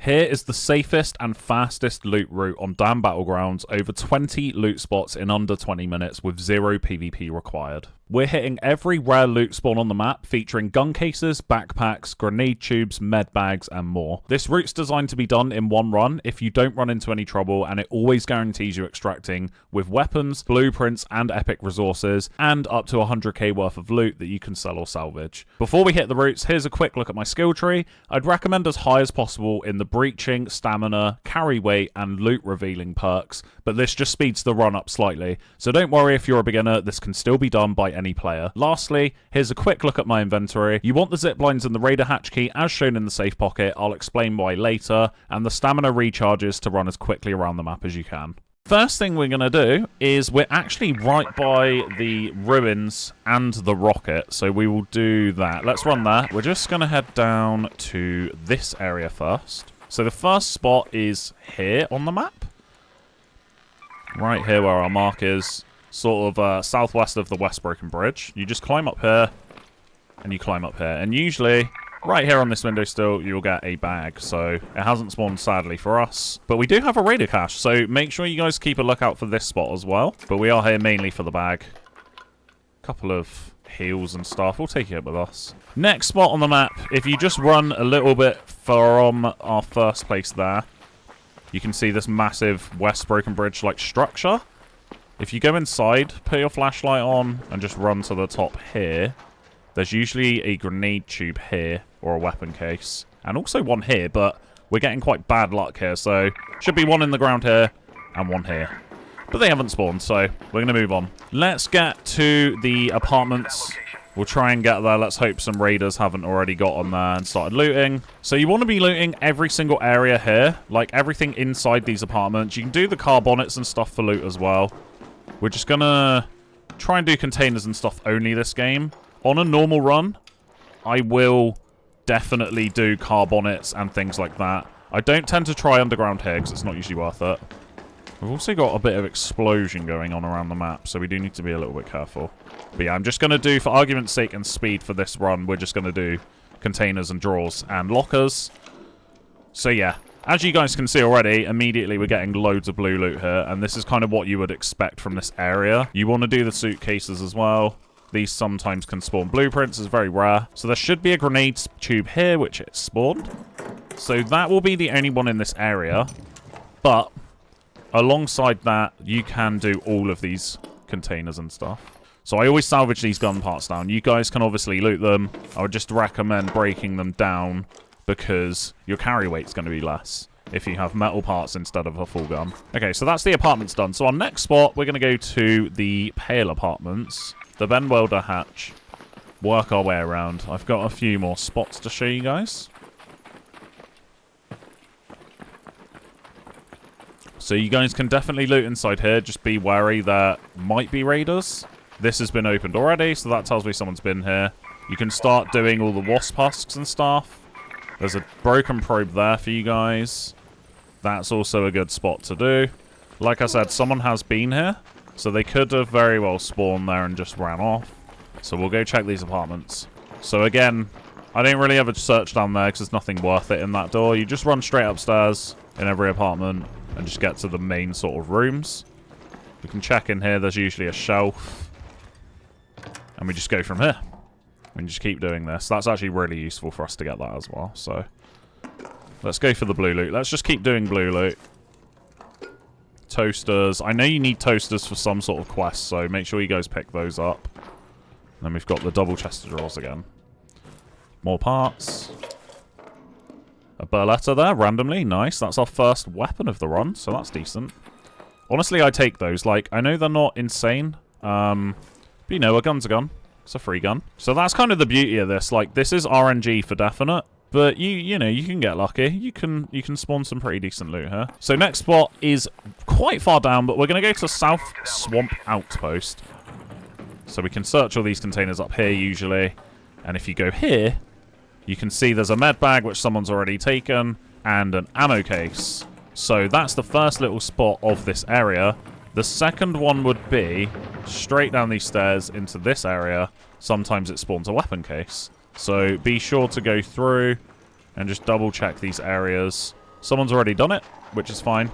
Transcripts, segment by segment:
Here is the safest and fastest loot route on Dam Battlegrounds, over 20 loot spots in under 20 minutes with 0 PvP required. We're hitting every rare loot spawn on the map, featuring gun cases, backpacks, grenade tubes, med bags, and more. This route's designed to be done in one run if you don't run into any trouble, and it always guarantees you extracting with weapons, blueprints, and epic resources, and up to 100k worth of loot that you can sell or salvage. Before we hit the routes, here's a quick look at my skill tree. I'd recommend as high as possible in the breaching, stamina, carry weight, and loot revealing perks, but this just speeds the run up slightly, so don't worry if you're a beginner, this can still be done by any player. Lastly, here's a quick look at my inventory. You want the ziplines and the raider hatch key as shown in the safe pocket, I'll explain why later, and the stamina recharges to run as quickly around the map as you can. First thing we're going to do is we're actually right by the ruins and the rocket, so we will do that. Let's run that. We're just going to head down to this area first. So the first spot is here on the map. Right here where our mark is, sort of southwest of the West Broken Bridge. You just climb up here, and you climb up here. And usually, right here on this window still, you'll get a bag. So it hasn't spawned, sadly, for us. But we do have a raider cache, so make sure you guys keep a lookout for this spot as well. But we are here mainly for the bag. Couple of heals and stuff. We'll take it with us. Next spot on the map, if you just run a little bit from our first place there, you can see this massive West Broken Bridge-like structure. If you go inside, put your flashlight on, and just run to the top here, there's usually a grenade tube here, or a weapon case. And also one here, but we're getting quite bad luck here, so should be one in the ground here, and one here. But they haven't spawned, so we're going to move on. Let's get to the apartments. We'll try and get there. Let's hope some raiders haven't already got on there and started looting. So you want to be looting every single area here, like everything inside these apartments. You can do the car bonnets and stuff for loot as well. We're just going to try and do containers and stuff only this game. On a normal run, I will definitely do car bonnets and things like that. I don't tend to try underground here because it's not usually worth it. We've also got a bit of explosion going on around the map, so we do need to be a little bit careful. But yeah, I'm just going to do, for argument's sake and speed for this run, we're just going to do containers and drawers and lockers. So yeah, as you guys can see already, immediately we're getting loads of blue loot here, and this is kind of what you would expect from this area. You want to do the suitcases as well. These sometimes can spawn blueprints, it's very rare. So there should be a grenade tube here, which it spawned. So that will be the only one in this area. But alongside that, you can do all of these containers and stuff. So I always salvage these gun parts down. You guys can obviously loot them. I would just recommend breaking them down because your carry weight's going to be less if you have metal parts instead of a full gun. Okay, so that's the apartments done. So our next spot, we're going to go to the Pale Apartments, the Ben Welder hatch, work our way around. I've got a few more spots to show you guys. So you guys can definitely loot inside here. Just be wary, there might be raiders. This has been opened already, so that tells me someone's been here. You can start doing all the wasp husks and stuff. There's a broken probe there for you guys. That's also a good spot to do. Like I said, someone has been here, so they could have very well spawned there and just ran off. So we'll go check these apartments. So again, I didn't really have a search down there because there's nothing worth it in that door. You just run straight upstairs in every apartment and just get to the main sort of rooms. We can check in here. There's usually a shelf. And we just go from here. We just keep doing this. That's actually really useful for us to get that as well. So let's go for the blue loot. Let's just keep doing blue loot. Toasters. I know you need toasters for some sort of quest, so make sure you guys pick those up. And then we've got the double chest of drawers again. More parts. A Berletta there, randomly. Nice. That's our first weapon of the run, so that's decent. Honestly, I take those. Like, I know they're not insane. But you know, a gun's a gun. It's a free gun. So that's kind of the beauty of this. Like, this is RNG for definite. But you know, you can get lucky. You can spawn some pretty decent loot here. So next spot is quite far down, but we're going to go to South Swamp Outpost. So we can search all these containers up here usually. And if you go here, you can see there's a med bag, which someone's already taken, and an ammo case. So that's the first little spot of this area. The second one would be straight down these stairs into this area. Sometimes it spawns a weapon case. So be sure to go through and just double check these areas. Someone's already done it, which is fine.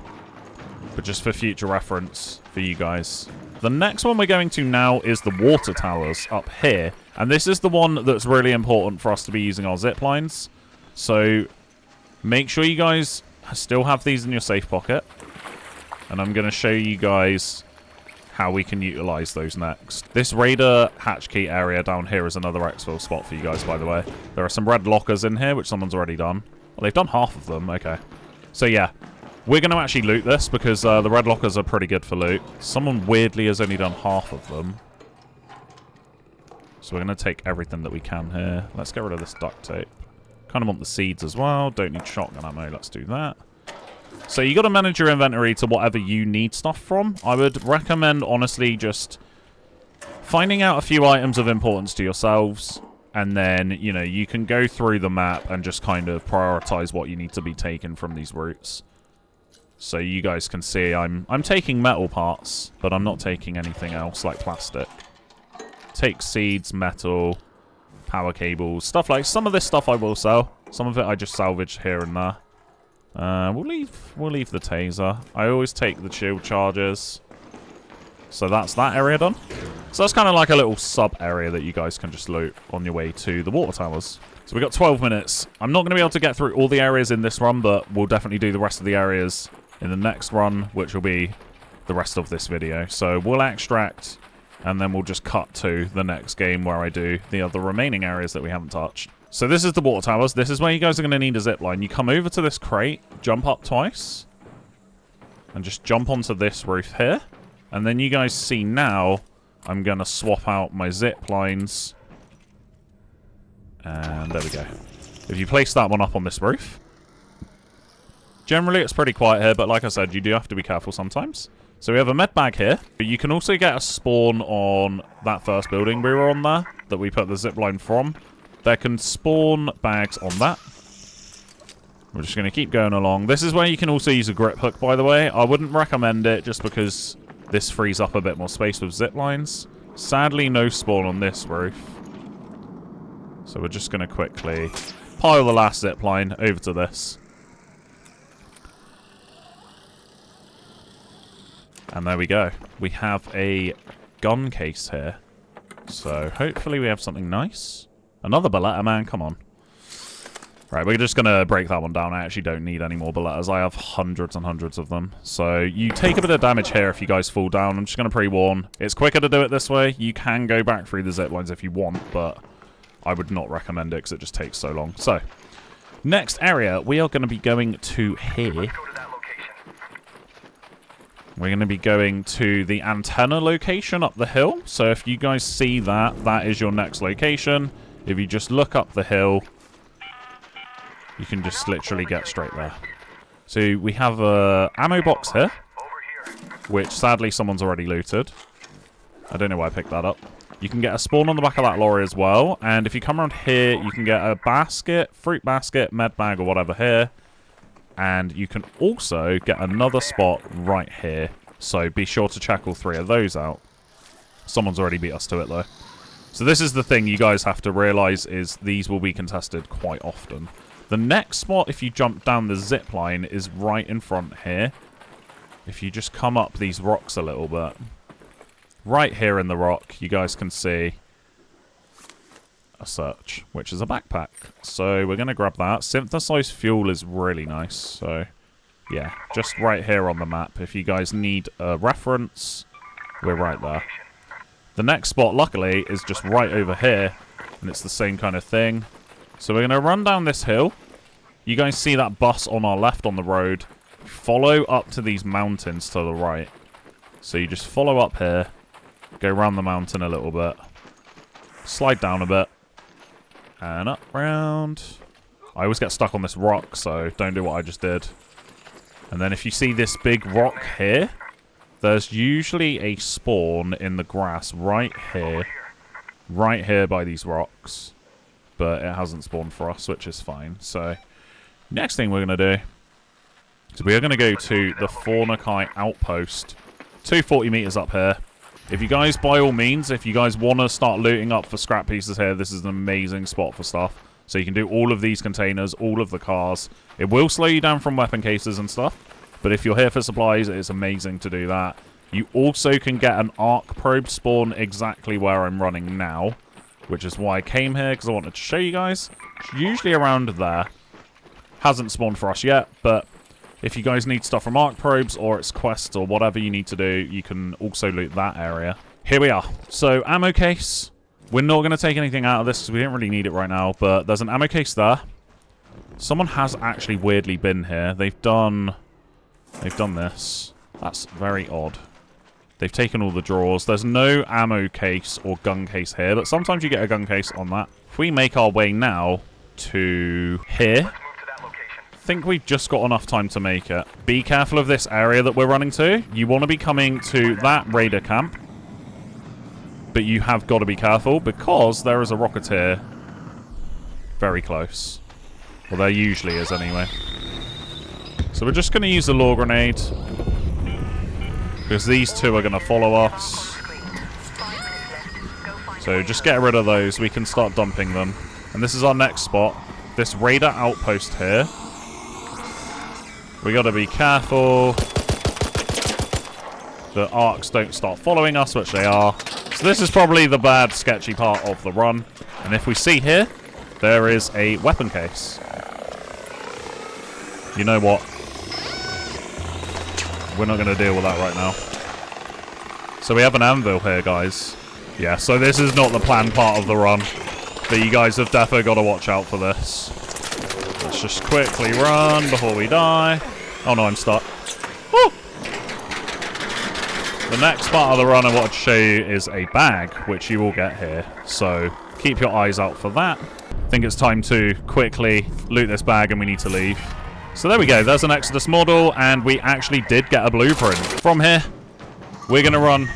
But just for future reference for you guys. The next one we're going to now is the water towers up here. And this is the one that's really important for us to be using our zip lines. So make sure you guys still have these in your safe pocket. And I'm going to show you guys how we can utilize those next. This Raider hatch key area down here is another exfil spot for you guys, by the way. There are some red lockers in here, which someone's already done. Well, they've done half of them. Okay. So, yeah. We're going to actually loot this because the red lockers are pretty good for loot. Someone weirdly has only done half of them. So we're going to take everything that we can here. Let's get rid of this duct tape. Kind of want the seeds as well. Don't need shotgun ammo. Let's do that. So you got to manage your inventory to whatever you need stuff from. I would recommend, honestly, just finding out a few items of importance to yourselves. And then, you know, you can go through the map and just kind of prioritize what you need to be taken from these routes. So you guys can see I'm taking metal parts, but I'm not taking anything else like plastic. Take seeds, metal, power cables, stuff like... Some of this stuff I will sell. Some of it I just salvage here and there. We'll leave the taser. I always take the shield charges. So that's that area done. So that's kind of like a little sub-area that you guys can just loot on your way to the water towers. So we've got 12 minutes. I'm not going to be able to get through all the areas in this run, but we'll definitely do the rest of the areas in the next run, which will be the rest of this video. So we'll extract, and then we'll just cut to the next game where I do the other remaining areas that we haven't touched. So this is the water towers. This is where you guys are going to need a zip line. You come over to this crate, jump up twice, and just jump onto this roof here. And then you guys see now, I'm going to swap out my zip lines. And there we go. If you place that one up on this roof. Generally, it's pretty quiet here, but like I said, you do have to be careful sometimes. So we have a med bag here. You can also get a spawn on that first building we were on there, that we put the zip line from. There can spawn bags on that. We're just going to keep going along. This is where you can also use a grip hook, by the way. I wouldn't recommend it just because this frees up a bit more space with zip lines. Sadly, no spawn on this roof. So we're just going to quickly pile the last zip line over to this. And there we go. We have a gun case here. So hopefully we have something nice. Another Beretta, man. Come on. Right, we're just going to break that one down. I actually don't need any more Berettas. I have hundreds and hundreds of them. So you take a bit of damage here if you guys fall down. I'm just going to pre-warn. It's quicker to do it this way. You can go back through the zip lines if you want, but I would not recommend it because it just takes so long. So, next area, we are going to be going to here. We're going to be going to the antenna location up the hill. So if you guys see that, that is your next location. If you just look up the hill, you can just literally get straight there. So we have a ammo box here, which sadly someone's already looted. I don't know why I picked that up. You can get a spawn on the back of that lorry as well. And if you come around here, you can get a basket, fruit basket, med bag or whatever here. And you can also get another spot right here. So be sure to check all three of those out. Someone's already beat us to it though. So this is the thing you guys have to realize is these will be contested quite often. The next spot, if you jump down the zip line, is right in front here. If you just come up these rocks a little bit. Right here in the rock, you guys can see a search, which is a backpack. So we're going to grab that. Synthesized fuel is really nice. So, yeah, just right here on the map. If you guys need a reference, we're right there. The next spot, luckily, is just right over here. And it's the same kind of thing. So we're going to run down this hill. You guys see that bus on our left on the road. Follow up to these mountains to the right. So you just follow up here. Go around the mountain a little bit. Slide down a bit. And up, round. I always get stuck on this rock, so don't do what I just did. And then if you see this big rock here, there's usually a spawn in the grass right here. Right here by these rocks. But it hasn't spawned for us, which is fine. So, next thing we're going to do is we are going to go to the Forai outpost. 240 meters up here. If you guys, by all means, if you guys want to start looting up for scrap pieces here, this is an amazing spot for stuff. So you can do all of these containers, all of the cars. It will slow you down from weapon cases and stuff. But if you're here for supplies, it's amazing to do that. You also can get an arc probe spawn exactly where I'm running now. Which is why I came here, because I wanted to show you guys. It's usually around there. Hasn't spawned for us yet, but if you guys need stuff from arc probes or it's quests or whatever you need to do, you can also loot that area. Here we are. So, ammo case. We're not going to take anything out of this because we don't really need it right now, but there's an ammo case there. Someone has actually weirdly been here. They've done this. That's very odd. They've taken all the drawers. There's no ammo case or gun case here, but sometimes you get a gun case on that. If we make our way now to here, I think we've just got enough time to make it. Be careful of this area that we're running to. You want to be coming to that raider camp, but you have got to be careful because there is a rocketeer very close. Well, there usually is anyway. So we're just going to use the law grenade because these two are going to follow us. So just get rid of those. We can start dumping them. And this is our next spot. This raider outpost here. We got to be careful the arcs don't start following us, which they are. So this is probably the bad, sketchy part of the run. And if we see here, there is a weapon case. You know what? We're not going to deal with that right now. So we have an anvil here, guys. Yeah, so this is not the planned part of the run. But you guys have definitely got to watch out for this. Let's just quickly run before we die. Oh no, I'm stuck. Woo! The next part of the run I want to show you is a bag, which you will get here. So keep your eyes out for that. I think it's time to quickly loot this bag and we need to leave. So there we go. There's an Exodus model and we actually did get a blueprint. From here, we're going to run.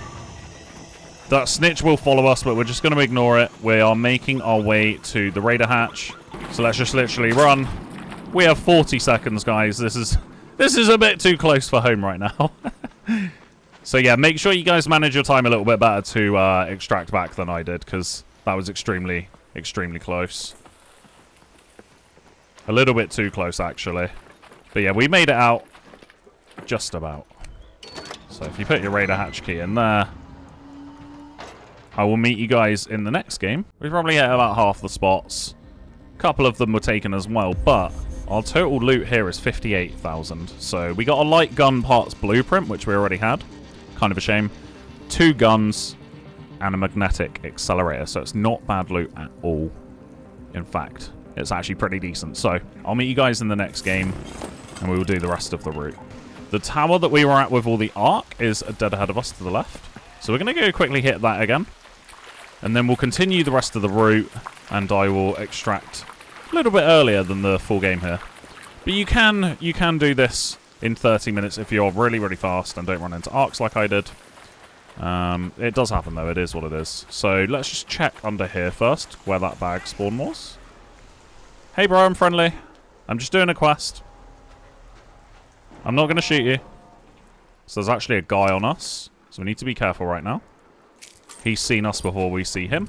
That snitch will follow us, but we're just going to ignore it. We are making our way to the raider hatch. So let's just literally run. We have 40 seconds, guys. This is a bit too close for home right now. So yeah, make sure you guys manage your time a little bit better to extract back than I did, because that was extremely, extremely close. A little bit too close, actually. But yeah, we made it out just about. So if you put your raider hatch key in there, I will meet you guys in the next game. We probably hit about half the spots. A couple of them were taken as well, but our total loot here is 58,000. So we got a light gun parts blueprint, which we already had. Kind of a shame. 2 guns and a magnetic accelerator. So it's not bad loot at all. In fact, it's actually pretty decent. So I'll meet you guys in the next game and we will do the rest of the route. The tower that we were at with all the arc is dead ahead of us to the left. So we're going to go quickly hit that again. And then we'll continue the rest of the route and I will extract a little bit earlier than the full game here. But you can do this in 30 minutes if you're really, really fast and don't run into arcs like I did. It does happen though, it is what it is. So let's just check under here first where that bag spawn was. Hey bro, I'm friendly. I'm just doing a quest. I'm not going to shoot you. So there's actually a guy on us. So we need to be careful right now. He's seen us before we see him.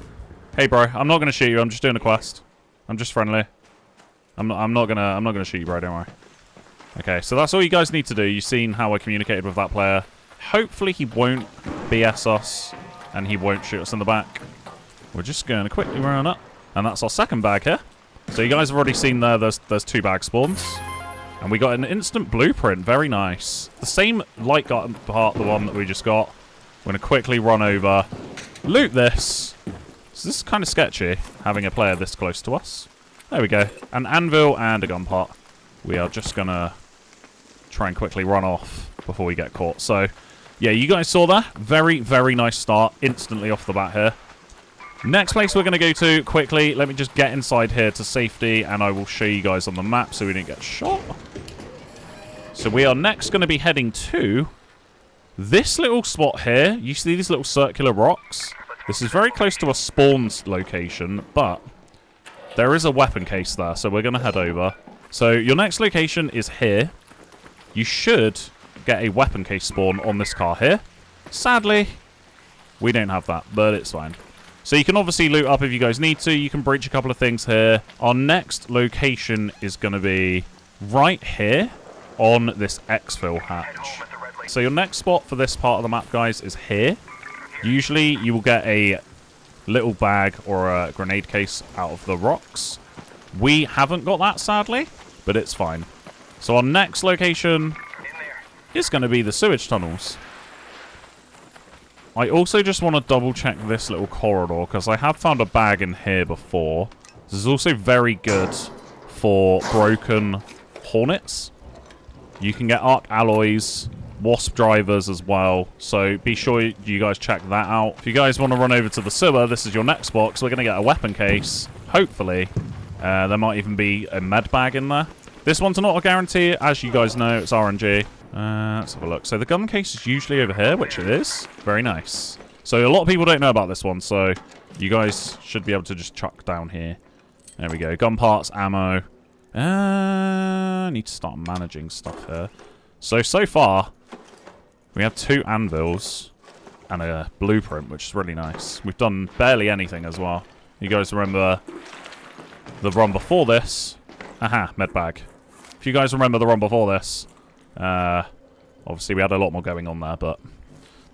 Hey bro, I'm not going to shoot you, I'm just doing a quest. I'm just friendly. I'm not gonna shoot you, bro, don't worry. Okay, so that's all you guys need to do. You've seen how I communicated with that player. Hopefully he won't BS us and he won't shoot us in the back. We're just going to quickly run up. And that's our second bag here. So you guys have already seen there's 2 bag spawns. And we got an instant blueprint. Very nice. The same light gun part, the one that we just got. We're going to quickly run over. Loot this. So this is kind of sketchy, having a player this close to us. There we go. An anvil and a gun part. We are just going to try and quickly run off before we get caught. So, yeah, you guys saw that. Very, very nice start instantly off the bat here. Next place we're going to go to quickly. Let me just get inside here to safety and I will show you guys on the map so we don't get shot. So we are next going to be heading to this little spot here. You see these little circular rocks? This is very close to a spawns location, but there is a weapon case there, so we're going to head over. So your next location is here. You should get a weapon case spawn on this car here. Sadly, we don't have that, but it's fine. So you can obviously loot up if you guys need to. You can breach a couple of things here. Our next location is going to be right here on this exfil hatch. So your next spot for this part of the map, guys, is here. Usually you will get a little bag or a grenade case out of the rocks. We haven't got that, sadly, but it's fine. So our next location is going to be the sewage tunnels. I also just want to double check this little corridor because I have found a bag in here before. This is also very good for broken hornets. You can get arc alloys, wasp drivers as well. So be sure you guys check that out. If you guys want to run over to the sewer, this is your next spot because we're going to get a weapon case. Hopefully. There might even be a med bag in there. This one's not a guarantee. As you guys know, it's RNG. Let's have a look. So the gun case is usually over here, which it is. Very nice. So a lot of people don't know about this one, so you guys should be able to just chuck down here. There we go. Gun parts, ammo. I need to start managing stuff here. So far, we have 2 anvils and a blueprint, which is really nice. We've done barely anything as well. You guys remember the run before this? Aha, med bag. If you guys remember the run before this, obviously we had a lot more going on there, but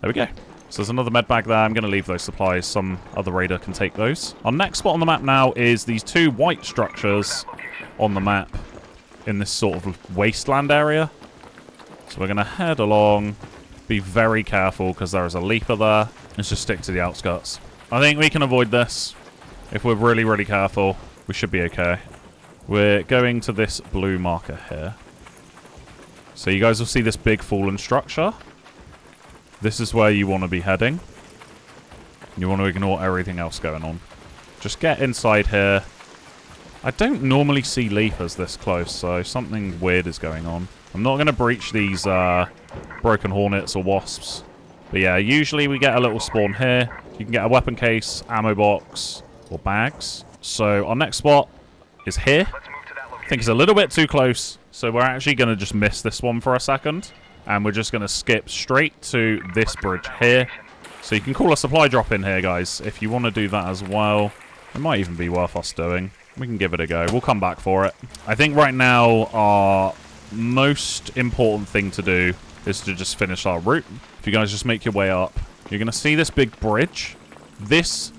there we go. So there's another med bag there. I'm going to leave those supplies. Some other raider can take those. Our next spot on the map now is these 2 white structures on the map in this sort of wasteland area. So we're going to head along. Be very careful because there is a leaper there. Let's just stick to the outskirts. I think we can avoid this. If we're really, really careful, we should be okay. We're going to this blue marker here. So you guys will see this big fallen structure. This is where you want to be heading. You want to ignore everything else going on. Just get inside here. I don't normally see leapers this close, so something weird is going on. I'm not going to breach these broken hornets or wasps. But yeah, usually we get a little spawn here. You can get a weapon case, ammo box, or bags. So our next spot is here. I think it's a little bit too close, so we're actually going to just miss this one for a second. And we're just going to skip straight to this bridge here. So you can call a supply drop in here, guys, if you want to do that as well. It might even be worth us doing. We can give it a go. We'll come back for it. I think right now our most important thing to do is to just finish our route. If you guys just make your way up, you're going to see this big bridge. This,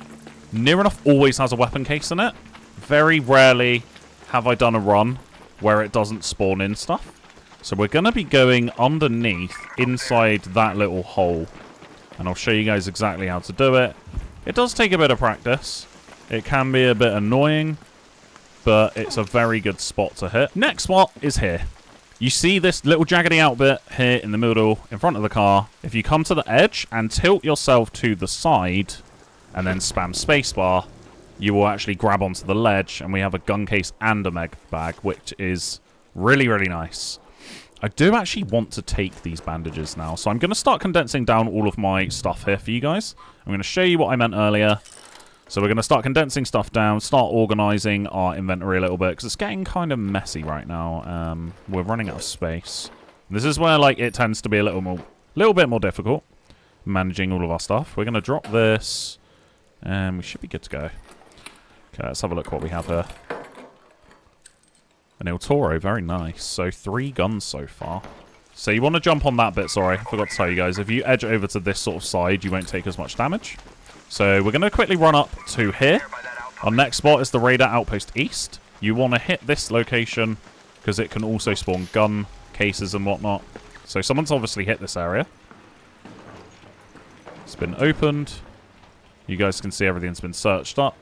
near enough, always has a weapon case in it. Very rarely have I done a run where it doesn't spawn in stuff. So we're going to be going underneath, inside that little hole. And I'll show you guys exactly how to do it. It does take a bit of practice. It can be a bit annoying, but it's a very good spot to hit. Next spot is here. You see this little jaggedy out bit here in the middle, in front of the car. If you come to the edge and tilt yourself to the side, and then spam spacebar, you will actually grab onto the ledge, and we have a gun case and a med bag, which is really, really nice. I do actually want to take these bandages now, so I'm going to start condensing down all of my stuff here for you guys. I'm going to show you what I meant earlier. So we're going to start condensing stuff down, start organising our inventory a little bit, because it's getting kind of messy right now. We're running out of space. This is where like it tends to be a little bit more difficult, managing all of our stuff. We're going to drop this, and we should be good to go. Okay, let's have a look what we have here. An El Toro, very nice. So 3 guns so far. So you want to jump on that bit, sorry, I forgot to tell you guys. If you edge over to this sort of side, you won't take as much damage. So we're going to quickly run up to here. Our next spot is the Raider Outpost East. You want to hit this location because it can also spawn gun cases and whatnot. So someone's obviously hit this area. It's been opened. You guys can see everything's been searched up.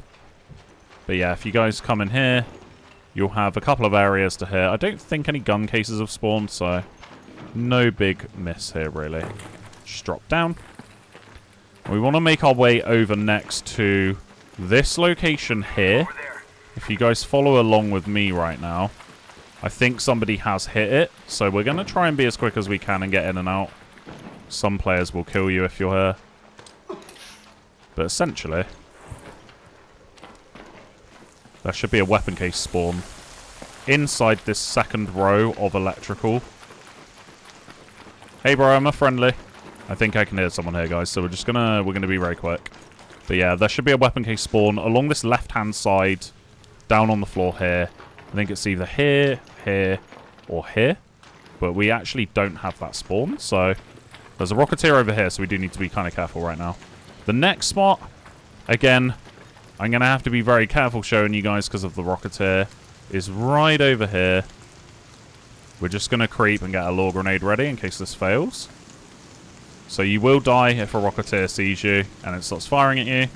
But yeah, if you guys come in here, you'll have a couple of areas to hit. I don't think any gun cases have spawned, so no big miss here, really. Just drop down. We want to make our way over next to this location here. If you guys follow along with me right now, I think somebody has hit it. So we're going to try and be as quick as we can and get in and out. Some players will kill you if you're here. But essentially, there should be a weapon case spawn inside this second row of electrical. Hey bro, I'm a friendly. I think I can hear someone here, guys, so we're gonna be very quick. But yeah, there should be a weapon case spawn along this left-hand side, down on the floor here. I think it's either here, here, or here. But we actually don't have that spawn, so there's a rocketeer over here, so we do need to be kind of careful right now. The next spot, again, I'm going to have to be very careful showing you guys because of the rocketeer, is right over here. We're just going to creep and get a lore grenade ready in case this fails. So you will die if a rocketeer sees you and it starts firing at you.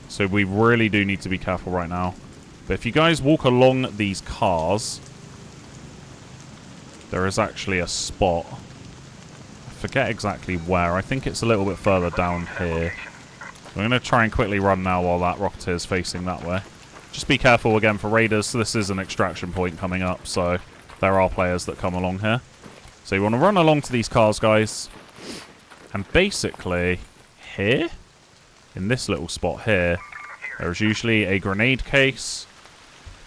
So we really do need to be careful right now. But if you guys walk along these cars, there is actually a spot. I forget exactly where. I think it's a little bit further down here. I'm going to try and quickly run now while that rocketeer is facing that way. Just be careful again for raiders. So this is an extraction point coming up, so there are players that come along here. So you want to run along to these cars, guys. And basically, here, in this little spot here, there's usually a grenade case.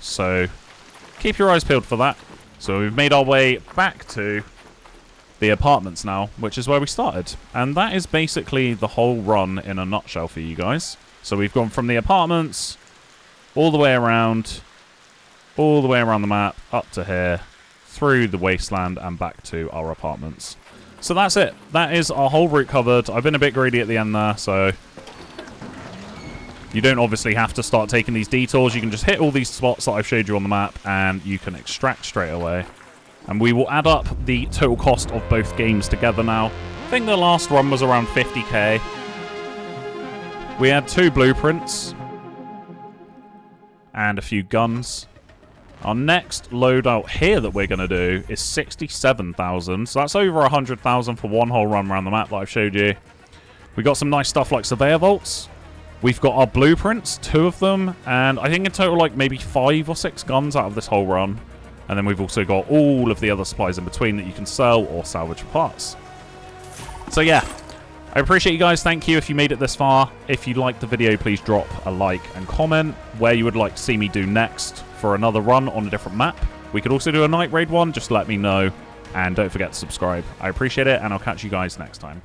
So keep your eyes peeled for that. So we've made our way back to the apartments now, which is where we started. And that is basically the whole run in a nutshell for you guys. So we've gone from the apartments all the way around the map, up to here, through the wasteland, and back to our apartments. So that's it. That is our whole route covered. I've been a bit greedy at the end there, so you don't obviously have to start taking these detours. You can just hit all these spots that I've showed you on the map, and you can extract straight away. And we will add up the total cost of both games together now. I think the last run was around 50k. We had 2 blueprints and a few guns. Our next loadout here that we're going to do is 67,000. So that's over 100,000 for one whole run around the map that I've showed you. We got some nice stuff like surveyor vaults. We've got our blueprints, 2 of them. And I think in total like maybe 5 or 6 guns out of this whole run. And then we've also got all of the other supplies in between that you can sell or salvage for parts. So yeah, I appreciate you guys. Thank you if you made it this far. If you liked the video, please drop a like and comment where you would like to see me do next for another run on a different map. We could also do a night raid one. Just let me know. And don't forget to subscribe. I appreciate it, and I'll catch you guys next time.